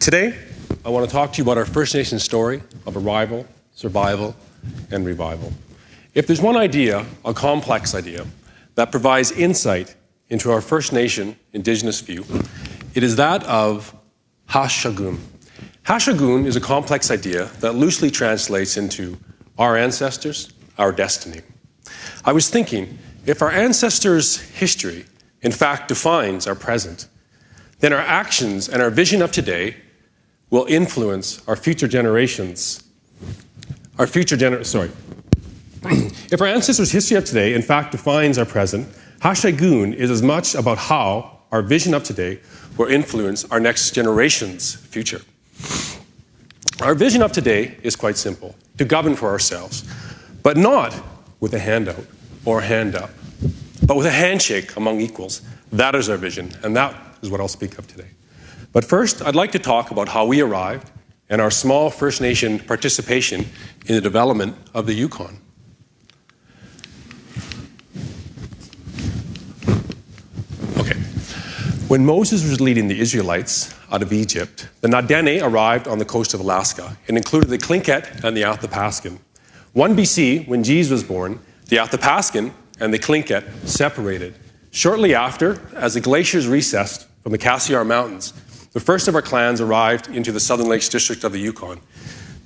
Today, I want to talk to you about our First Nation story of arrival, survival, and revival. If there's one idea, a complex idea, that provides insight into our First Nation Indigenous view, it is that of Hashagun. Hashagun is a complex idea that loosely translates into our ancestors, our destiny. I was thinking, if our ancestors' history, in fact, defines our present, then our actions and our vision of today will influence our future generations. If our ancestors' history of today, in fact, defines our present, Hashagun is as much about how our vision of today will influence our next generation's future. Our vision of today is quite simple, to govern for ourselves, but not with a handout or a hand up, but with a handshake among equals. That is our vision, and that is what I'll speak of today. But first, I'd like to talk about how we arrived and our small First Nation participation in the development of the Yukon. Okay. When Moses was leading the Israelites out of Egypt, the Nadene arrived on the coast of Alaska and included the Tlingit and the Athapascan. 1 BC, when Jesus was born, the Athapascan and the Tlingit separated. Shortly after, as the glaciers recessed from the Cassiar Mountains, the first of our clans arrived into the Southern Lakes district of the Yukon.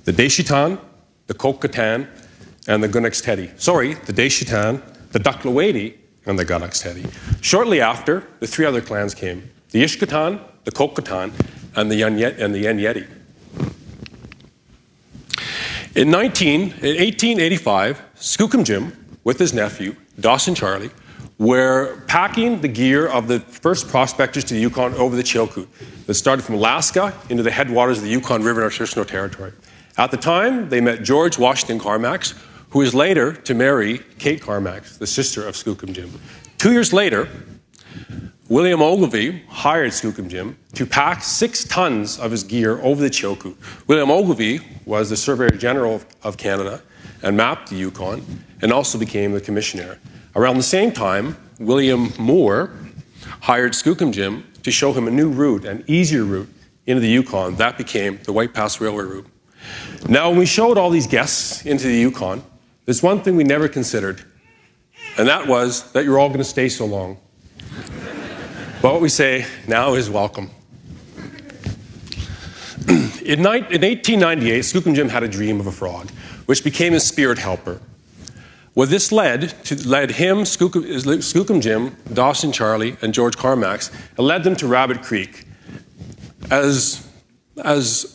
The Deshitan, the Kokatan, and the Gunextedi. The Deshitan, the Duklawadi, and the Gunextedi. Shortly after, the three other clans came, the Ishkatan, the Kokatan, and the Yenyeti. In 1885, Skookum Jim, with his nephew, Dawson Charlie, were packing the gear of the first prospectors to the Yukon over the Chilkoot that started from Alaska into the headwaters of the Yukon River in our traditional territory. At the time, they met George Washington Carmax, who was later to marry Kate Carmax, the sister of Skookum Jim. 2 years later, William Ogilvie hired Skookum Jim to pack 6 tons of his gear over the Chilkoot. William Ogilvie was the Surveyor General of Canada and mapped the Yukon and also became the commissioner. Around the same time, William Moore hired Skookum Jim to show him a new route, an easier route into the Yukon. That became the White Pass Railway route. Now, when we showed all these guests into the Yukon, there's one thing we never considered, and that was that you're all going to stay so long. But what we say now is welcome. In 1898, Skookum Jim had a dream of a frog, which became his spirit helper. Well, this led him, Skookum Jim, Dawson Charlie, and George Carmax. It led them to Rabbit Creek. As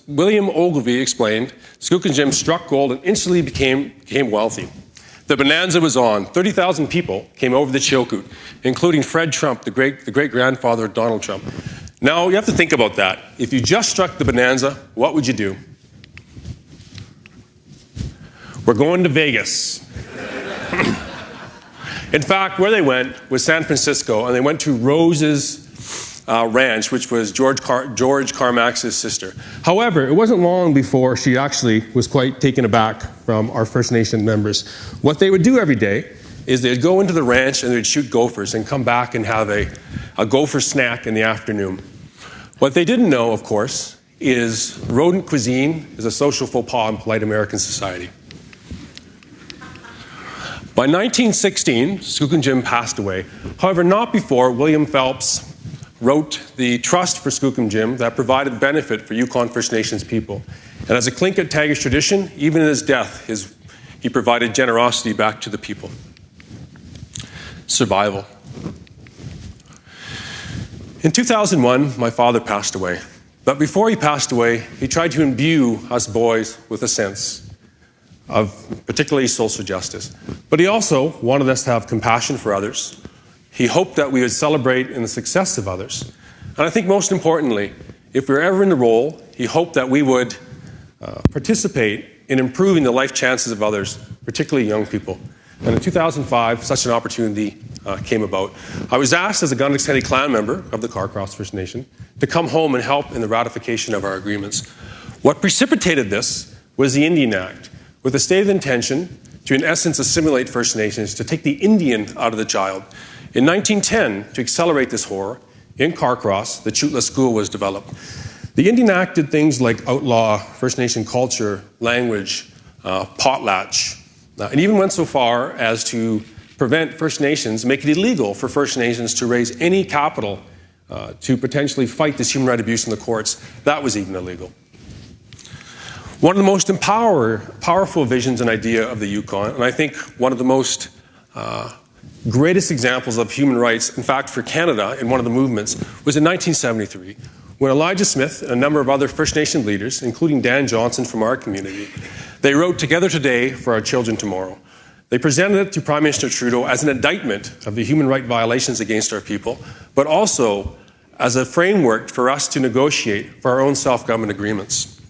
William Ogilvie explained, Skookum Jim struck gold and instantly became wealthy. The Bonanza was on. 30,000 people came over the Chilkoot, including Fred Trump, the great-grandfather of Donald Trump. Now, you have to think about that. If you just struck the Bonanza, what would you do? We're going to Vegas. In fact, where they went was San Francisco, and they went to Rose's ranch, which was George Carmax's sister. However, it wasn't long before she actually was quite taken aback from our First Nation members. What they would do every day is they'd go into the ranch and they'd shoot gophers and come back and have a gopher snack in the afternoon. What they didn't know, of course, is rodent cuisine is a social faux pas in polite American society. By 1916, Skookum Jim passed away. However, not before William Phelps wrote the trust for Skookum Jim that provided benefit for Yukon First Nations people. And as a Tlingit Tagish tradition, even in his death, he provided generosity back to the people. Survival. In 2001, my father passed away. But before he passed away, he tried to imbue us boys with a sense of particularly social justice. But he also wanted us to have compassion for others. He hoped that we would celebrate in the success of others. And I think most importantly, if we were ever in the role, he hoped that we would participate in improving the life chances of others, particularly young people. And in 2005, such an opportunity came about. I was asked as a Gunextedi clan member of the Carcross First Nation to come home and help in the ratification of our agreements. What precipitated this was the Indian Act, with a stated intention to, in essence, assimilate First Nations, to take the Indian out of the child. In 1910, to accelerate this horror, in Carcross, the Chutla School was developed. The Indian Act did things like outlaw First Nation culture, language, potlatch, and even went so far as to prevent First Nations, make it illegal for First Nations to raise any capital to potentially fight this human rights abuse in the courts. That was even illegal. One of the most powerful visions and idea of the Yukon, and I think one of the most greatest examples of human rights, in fact, for Canada in one of the movements, was in 1973, when Elijah Smith and a number of other First Nation leaders, including Dan Johnson from our community, they wrote Together Today for Our Children Tomorrow. They presented it to Prime Minister Trudeau as an indictment of the human rights violations against our people, but also as a framework for us to negotiate for our own self-government agreements.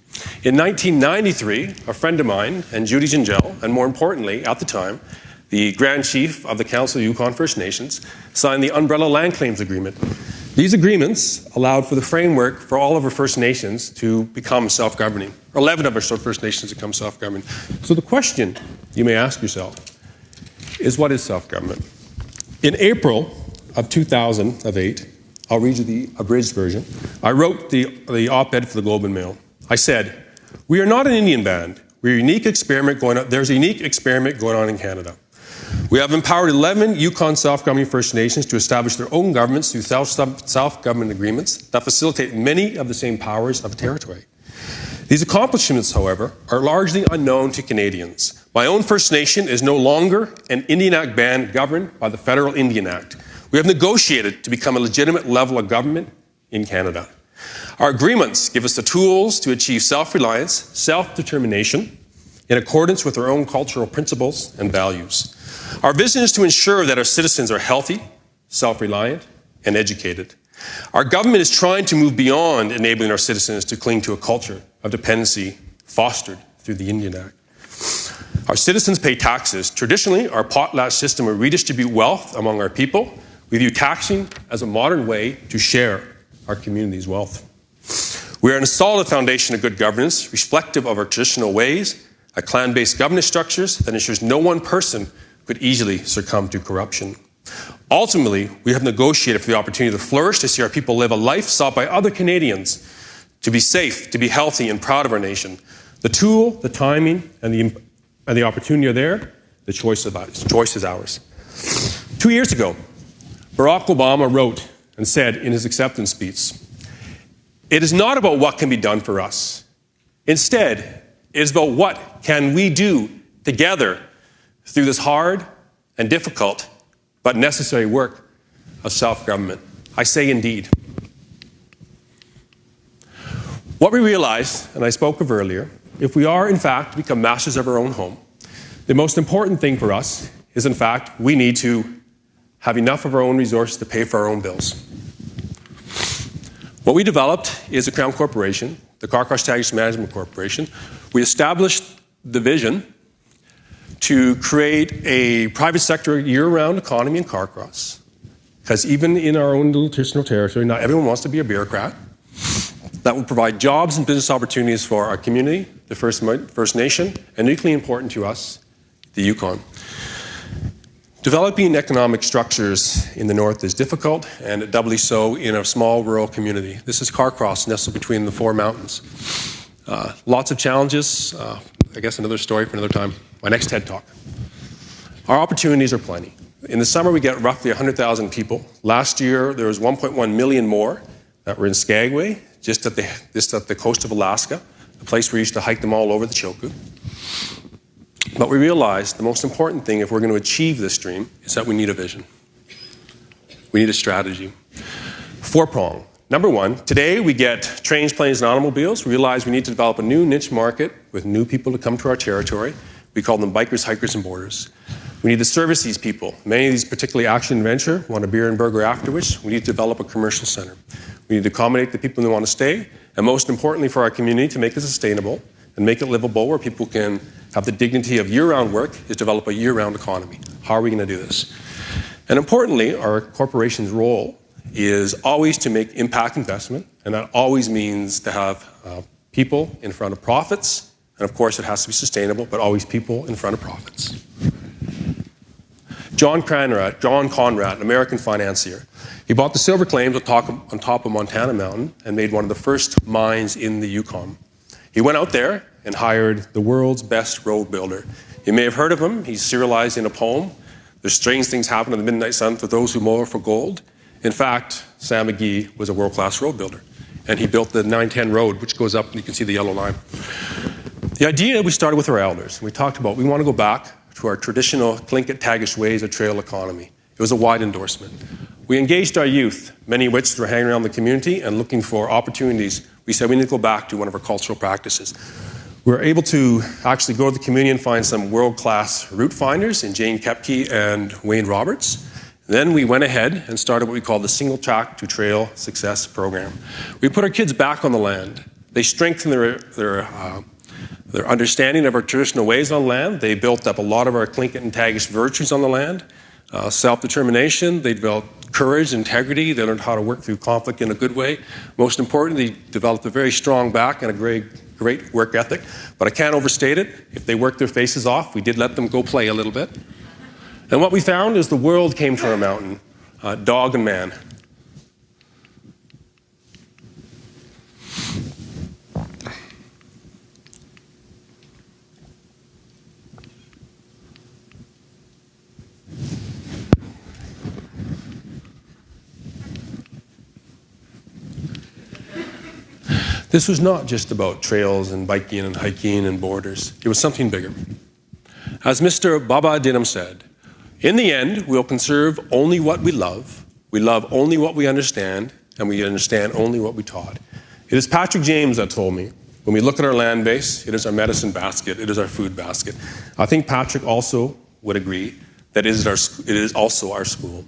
In 1993, a friend of mine, and Judy Gingell, and more importantly, at the time, the Grand Chief of the Council of Yukon First Nations, signed the Umbrella Land Claims Agreement. These agreements allowed for the framework for all of our First Nations to become self-governing, or 11 of our First Nations to become self-governing. So the question you may ask yourself is, what is self-government? In April of 2008, I'll read you the abridged version, I wrote the op-ed for the Globe and Mail. I said, "We are not an Indian band. There's a unique experiment going on in Canada. We have empowered 11 Yukon self-governing First Nations to establish their own governments through self-government agreements that facilitate many of the same powers of the territory. These accomplishments, however, are largely unknown to Canadians. My own First Nation is no longer an Indian Act band governed by the Federal Indian Act. We have negotiated to become a legitimate level of government in Canada. Our agreements give us the tools to achieve self-reliance, self-determination, in accordance with our own cultural principles and values. Our vision is to ensure that our citizens are healthy, self-reliant, and educated. Our government is trying to move beyond enabling our citizens to cling to a culture of dependency fostered through the Indian Act. Our citizens pay taxes. Traditionally, our potlatch system will redistribute wealth among our people. We view taxing as a modern way to share our community's wealth. We are on a solid foundation of good governance, reflective of our traditional ways, a clan-based governance structures that ensures no one person could easily succumb to corruption. Ultimately, we have negotiated for the opportunity to flourish, to see our people live a life sought by other Canadians, to be safe, to be healthy and proud of our nation. The tool, the timing, and the opportunity are there. The choice is ours. 2 years ago, Barack Obama wrote and said in his acceptance speech, "It is not about what can be done for us. Instead, it is about what can we do together through this hard and difficult but necessary work of self-government." I say indeed. What we realized, and I spoke of earlier, if we are in fact to become masters of our own home, the most important thing for us is in fact we need to have enough of our own resources to pay for our own bills. What we developed is a Crown Corporation, the Car-Cross Taggage Management Corporation. We established the vision to create a private sector year-round economy in Car-Cross, because even in our own little traditional territory, not everyone wants to be a bureaucrat. That will provide jobs and business opportunities for our community, the First Nation, and equally important to us, the Yukon. Developing economic structures in the north is difficult, and doubly so in a small rural community. This is Car-Cross, nestled between the four mountains. Lots of challenges. I guess another story for another time. My next TED Talk. Our opportunities are plenty. In the summer, we get roughly 100,000 people. Last year, there was 1.1 million more that were in Skagway, just at the coast of Alaska, a place where we used to hike them all over the Chilkoot. But we realized the most important thing if we're going to achieve this dream is that we need a vision. We need a strategy. Four-pronged. Number one, today we get trains, planes, and automobiles. We realize we need to develop a new niche market with new people to come to our territory. We call them bikers, hikers, and boarders. We need to service these people. Many of these, particularly action and venture, want a beer and burger afterwards. We need to develop a commercial center. We need to accommodate the people who want to stay, and most importantly for our community, to make it sustainable and make it livable where people can have the dignity of year-round work, is develop a year-round economy. How are we going to do this? And importantly, our corporation's role is always to make impact investment, and that always means to have people in front of profits, and of course it has to be sustainable, but always people in front of profits. John Conrad, an American financier. He bought the silver claims on top of Montana Mountain and made one of the first mines in the Yukon. He went out there and hired the world's best road builder. You may have heard of him. He's serialized in a poem. There's strange things happen in the midnight sun for those who mow for gold. In fact, Sam McGee was a world-class road builder, and he built the 910 road, which goes up, and you can see the yellow line. The idea, we started with our elders. We talked about we want to go back to our traditional Tlingit-Tagish ways of trail economy. It was a wide endorsement. We engaged our youth, many of which were hanging around the community and looking for opportunities. We said we need to go back to one of our cultural practices. We were able to actually go to the community and find some world-class route finders in Jane Kepke and Wayne Roberts. Then we went ahead and started what we call the Single Track to Trail Success Program. We put our kids back on the land. They strengthened their understanding of our traditional ways on land. They built up a lot of our Tlingit and Tagish virtues on the land. Self-determination. They developed courage, integrity. They learned how to work through conflict in a good way. Most importantly, they developed a very strong back and a great work ethic. But I can't overstate it. If they worked their faces off, we did let them go play a little bit. And what we found is the world came to our mountain, dog and man. This was not just about trails and biking and hiking and borders. It was something bigger. As Mr. Baba Dinham said, in the end, we'll conserve only what we love only what we understand, and we understand only what we taught. It is Patrick James that told me, when we look at our land base, it is our medicine basket, it is our food basket. I think Patrick also would agree that it is also our school.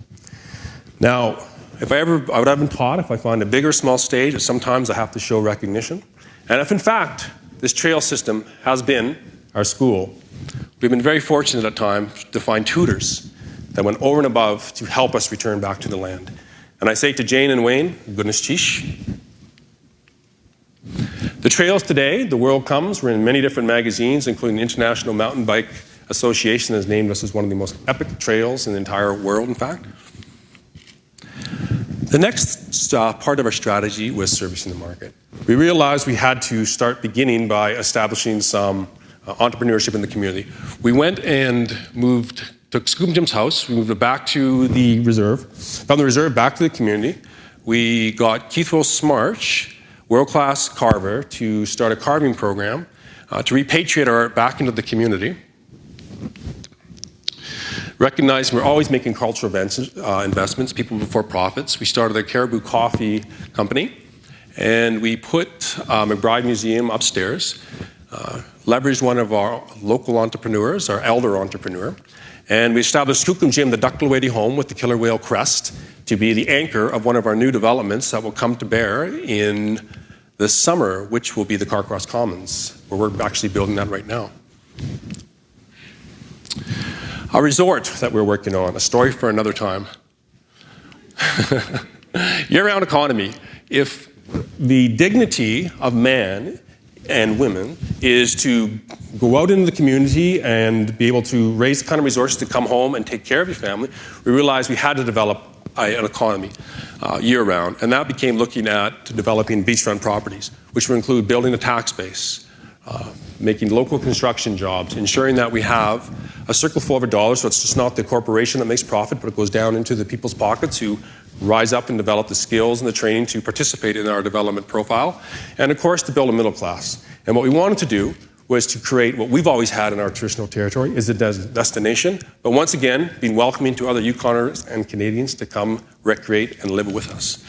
Now, I would have been taught if I find a big or small stage that sometimes I have to show recognition. And if in fact this trail system has been our school, we've been very fortunate at times to find tutors that went over and above to help us return back to the land. And I say to Jane and Wayne, goodness cheesh. The trails today, the world comes, we're in many different magazines, including the International Mountain Bike Association has named us as one of the most epic trails in the entire world, in fact. The next part of our strategy was servicing the market. We realized we had to start beginning by establishing some entrepreneurship in the community. We went and took Skookum Jim's house, we moved it back to the reserve, from the reserve back to the community. We got Keith Will Smarch, world-class carver, to start a carving program to repatriate our art back into the community. Recognizing we're always making cultural investments, people before profits. We started a Caribou Coffee Company, and we put McBride Museum upstairs, leveraged one of our local entrepreneurs, our elder entrepreneur, and we established Skookum Jim, the Duckle-Wadey home with the killer whale crest, to be the anchor of one of our new developments that will come to bear in the summer, which will be the Carcross Commons, where we're actually building that right now. A resort that we're working on, a story for another time. Year-round economy. If the dignity of man and women is to go out into the community and be able to raise the kind of resources to come home and take care of your family, we realized we had to develop an economy year-round. And that became looking at developing beachfront properties, which would include building a tax base, making local construction jobs, ensuring that we have a circle full of dollars, so it's just not the corporation that makes profit, but it goes down into the people's pockets who rise up and develop the skills and the training to participate in our development profile, and of course to build a middle class. And what we wanted to do was to create what we've always had in our traditional territory, is a destination, but once again, being welcoming to other Yukoners and Canadians to come recreate and live with us.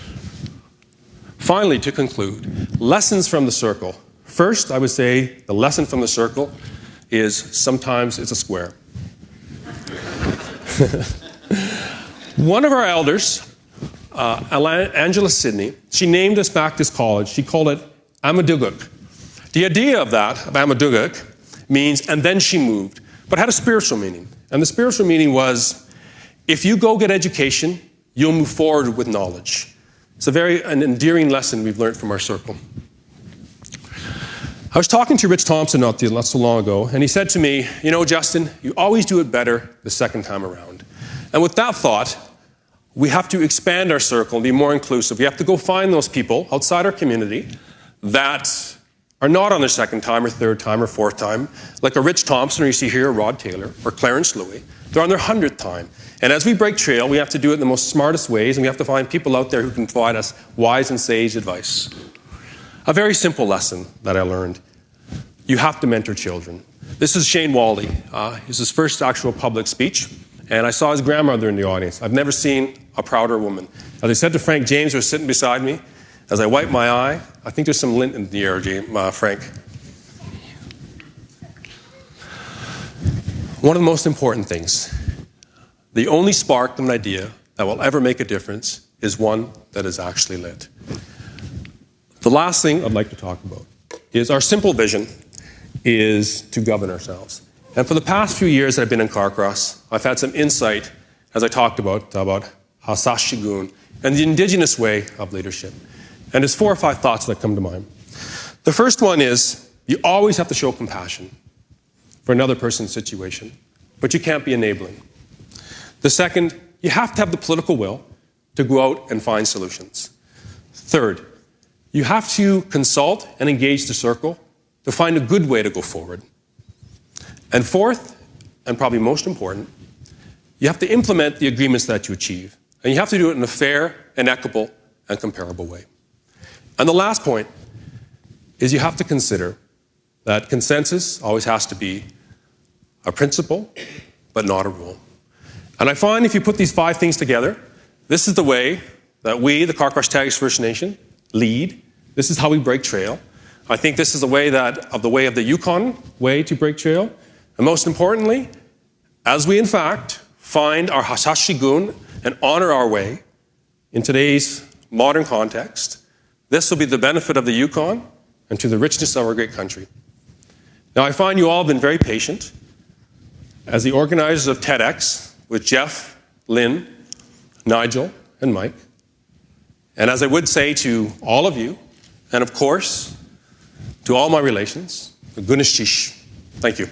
Finally, to conclude, lessons from the circle. First, I would say the lesson from the circle is sometimes it's a square. One of our elders, Angela Sidney, she named us back this college. She called it Amaduguk. The idea of that, of Amaduguk, means, and then she moved, but had a spiritual meaning. And the spiritual meaning was, if you go get education, you'll move forward with knowledge. It's an endearing lesson we've learned from our circle. I was talking to Rich Thompson not so long ago, and he said to me, you know, Justin, you always do it better the second time around. And with that thought, we have to expand our circle and be more inclusive. We have to go find those people outside our community that are not on their second time or third time or fourth time, like a Rich Thompson, or you see here, Rod Taylor, or Clarence Louie. They're on their 100th time. And as we break trail, we have to do it in the most smartest ways, and we have to find people out there who can provide us wise and sage advice. A very simple lesson that I learned. You have to mentor children. This is Shane Wally. It's his first actual public speech, and I saw his grandmother in the audience. I've never seen a prouder woman. As I said to Frank James, who was sitting beside me, as I wiped my eye, I think there's some lint in the air, Frank. One of the most important things, the only spark of an idea that will ever make a difference is one that is actually lit. The last thing I'd like to talk about is our simple vision is to govern ourselves. And for the past few years that I've been in Carcross, I've had some insight, as I talked about Hasashigun and the indigenous way of leadership. And there's 4 or 5 thoughts that come to mind. The first one is you always have to show compassion for another person's situation, but you can't be enabling. The second, you have to have the political will to go out and find solutions. Third, you have to consult and engage the circle to find a good way to go forward. And fourth, and probably most important, you have to implement the agreements that you achieve. And you have to do it in a fair and equitable and comparable way. And the last point is you have to consider that consensus always has to be a principle, but not a rule. And I find if you put these 5 things together, this is the way that we, the Carcross TEDx First Nation, lead. This is how we break trail. I think this is the way of the Yukon way to break trail. And most importantly, as we in fact find our Hasashigun and honor our way in today's modern context, this will be the benefit of the Yukon and to the richness of our great country. Now, I find you all have been very patient. As the organizers of TEDx, with Jeff, Lynn, Nigel, and Mike, and as I would say to all of you, and of course, to all my relations, goodness sheesh, thank you.